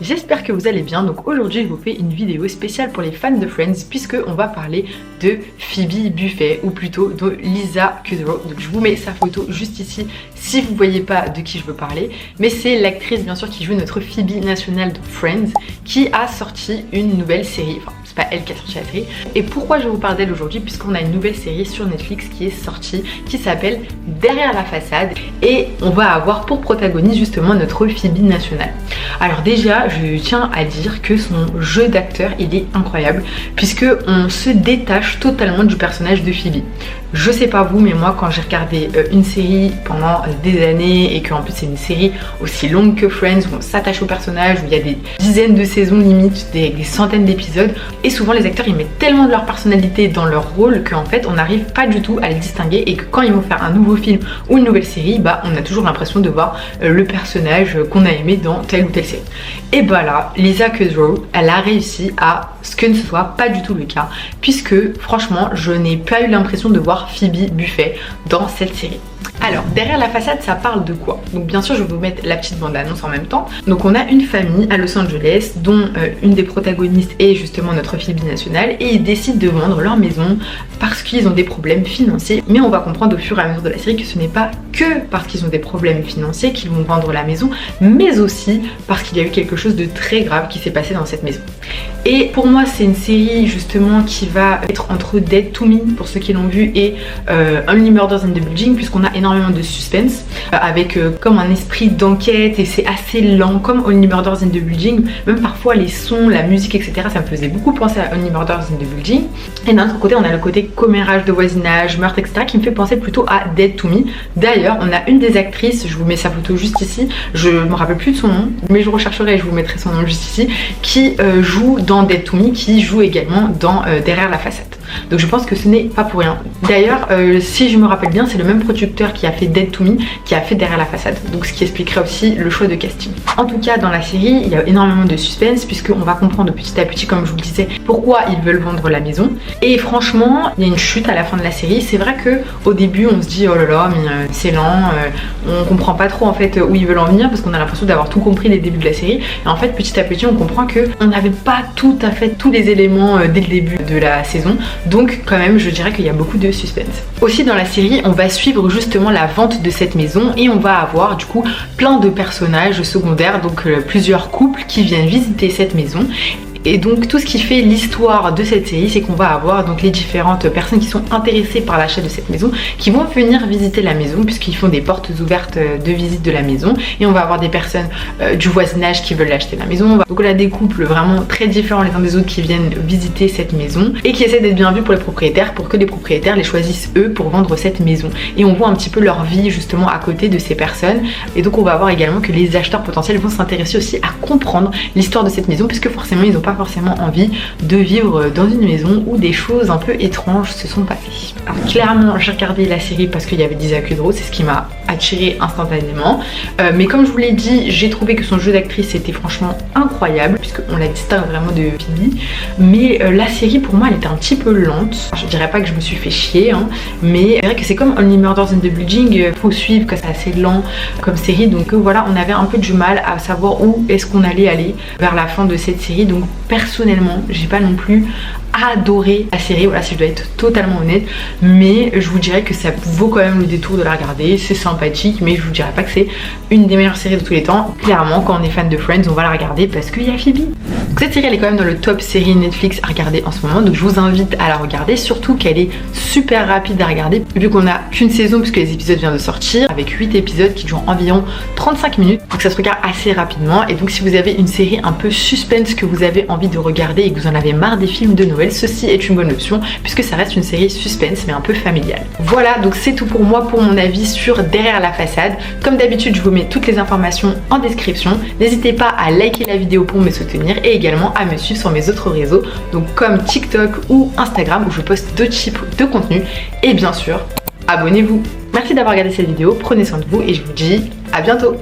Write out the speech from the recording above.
J'espère que vous allez bien. Donc aujourd'hui je vous fais une vidéo spéciale pour les fans de Friends puisque on va parler de Phoebe Buffay ou plutôt de Lisa Kudrow. Donc je vous mets sa photo juste ici si vous voyez pas de qui je veux parler, mais c'est l'actrice bien sûr qui joue notre Phoebe nationale de Friends qui a sorti une nouvelle série. Enfin, c'est pas elle qui a sorti la série. Et pourquoi je vous parle d'elle aujourd'hui? Puisqu'on a une nouvelle série sur Netflix qui est sortie, qui s'appelle Derrière la façade, et on va avoir pour protagoniste justement notre Phoebe nationale. Alors déjà, je tiens à dire que son jeu d'acteur, il est incroyable, puisque on se détache totalement du personnage de Phoebe. Je sais pas vous, mais moi quand j'ai regardé une série pendant des années, et qu'en plus c'est une série aussi longue que Friends, où on s'attache au personnage, où il y a des dizaines de saisons limite, des centaines d'épisodes, et souvent les acteurs ils mettent tellement de leur personnalité dans leur rôle qu'en fait on n'arrive pas du tout à les distinguer, et que quand ils vont faire un nouveau film ou une nouvelle série, bah on a toujours l'impression de voir le personnage qu'on a aimé dans telle ou telle série. Et bah là, Lisa Kudrow, elle a réussi à ce que ce soit pas du tout le cas, puisque franchement je n'ai pas eu l'impression de voir Phoebe Buffay dans cette série. Alors, Derrière la façade, ça parle de quoi? Donc bien sûr, je vais vous mettre la petite bande-annonce en même temps. Donc on a une famille à Los Angeles dont une des protagonistes est justement notre Phoebe nationale, et ils décident de vendre leur maison parce qu'ils ont des problèmes financiers. Mais on va comprendre au fur et à mesure de la série que ce n'est pas que parce qu'ils ont des problèmes financiers qu'ils vont vendre la maison, mais aussi parce qu'il y a eu quelque chose de très grave qui s'est passé dans cette maison. Et pour moi, c'est une série justement qui va être entre Dead to Me pour ceux qui l'ont vu et Only Murders in the Building, puisqu'on a énormément de suspense avec comme un esprit d'enquête, et c'est assez lent comme Only Murders in the Building. Même parfois les sons, la musique, etc. ça me faisait beaucoup penser à Only Murders in the Building. Et d'un autre côté, on a le côté commérage de voisinage, meurtre, etc. qui me fait penser plutôt à Dead to Me. D'ailleurs, on a une des actrices, je vous mets sa photo juste ici, je me rappelle plus de son nom, mais je rechercherai et je vous mettrai son nom juste ici, qui joue dans Dead to Me, qui joue également dans Derrière la façade. Donc je pense que ce n'est pas pour rien. D'ailleurs, si je me rappelle bien, c'est le même producteur qui a fait Dead to Me qui a fait Derrière la façade. Donc ce qui expliquerait aussi le choix de casting. En tout cas, dans la série, il y a énormément de suspense puisqu'on va comprendre petit à petit, comme je vous le disais, pourquoi ils veulent vendre la maison. Et franchement, il y a une chute à la fin de la série. C'est vrai que au début, on se dit oh là là, mais c'est lent, on comprend pas trop en fait où ils veulent en venir parce qu'on a l'impression d'avoir tout compris dès le début de la série. Et en fait, petit à petit, on comprend que on n'avait pas tout à fait tous les éléments dès le début de la saison. Donc quand même, je dirais qu'il y a beaucoup de suspense. Aussi dans la série, on va suivre justement la vente de cette maison, et on va avoir du coup plein de personnages secondaires, donc plusieurs couples qui viennent visiter cette maison. Et donc tout ce qui fait l'histoire de cette série, c'est qu'on va avoir donc les différentes personnes qui sont intéressées par l'achat de cette maison, qui vont venir visiter la maison puisqu'ils font des portes ouvertes de visite de la maison, et on va avoir des personnes du voisinage qui veulent acheter la maison. Donc on a des couples vraiment très différents les uns des autres qui viennent visiter cette maison et qui essaient d'être bien vus pour les propriétaires, pour que les propriétaires les choisissent eux pour vendre cette maison. Et on voit un petit peu leur vie justement à côté de ces personnes, et donc on va voir également que les acheteurs potentiels vont s'intéresser aussi à comprendre l'histoire de cette maison, puisque forcément ils n'ont pas forcément envie de vivre dans une maison où des choses un peu étranges se sont passées. Alors clairement, j'ai regardé la série parce qu'il y avait Lisa Kudrow, c'est ce qui m'a attiré instantanément, mais comme je vous l'ai dit, j'ai trouvé que son jeu d'actrice était franchement incroyable puisqu'on la distingue vraiment de Phoebe. Mais la série pour moi elle était un petit peu lente. Je dirais pas que je me suis fait chier, hein, mais c'est vrai que c'est comme Only Murders in the Building, faut suivre, que c'est assez lent comme série, donc voilà, on avait un peu du mal à savoir où est-ce qu'on allait aller vers la fin de cette série. Donc personnellement, j'ai pas non plus adoré la série, voilà, si je dois être totalement honnête, mais je vous dirais que ça vaut quand même le détour de la regarder. C'est sympathique, mais je vous dirais pas que c'est une des meilleures séries de tous les temps. Clairement, quand on est fan de Friends, on va la regarder parce qu'il y a Phoebe. Donc cette série elle est quand même dans le top série Netflix à regarder en ce moment, donc je vous invite à la regarder, surtout qu'elle est super rapide à regarder vu qu'on a qu'une saison puisque les épisodes viennent de sortir, avec 8 épisodes qui durent environ 35 minutes, donc ça se regarde assez rapidement. Et donc si vous avez une série un peu suspense que vous avez envie de regarder et que vous en avez marre des films de Noël, ceci est une bonne option puisque ça reste une série suspense mais un peu familiale. Voilà, donc c'est tout pour moi pour mon avis sur Derrière la façade. Comme d'habitude, je vous mets toutes les informations en description. N'hésitez pas à liker la vidéo pour me soutenir et également à me suivre sur mes autres réseaux, donc comme TikTok ou Instagram où je poste d'autres types de contenu. Et bien sûr, abonnez-vous. Merci d'avoir regardé cette vidéo, prenez soin de vous et je vous dis à bientôt.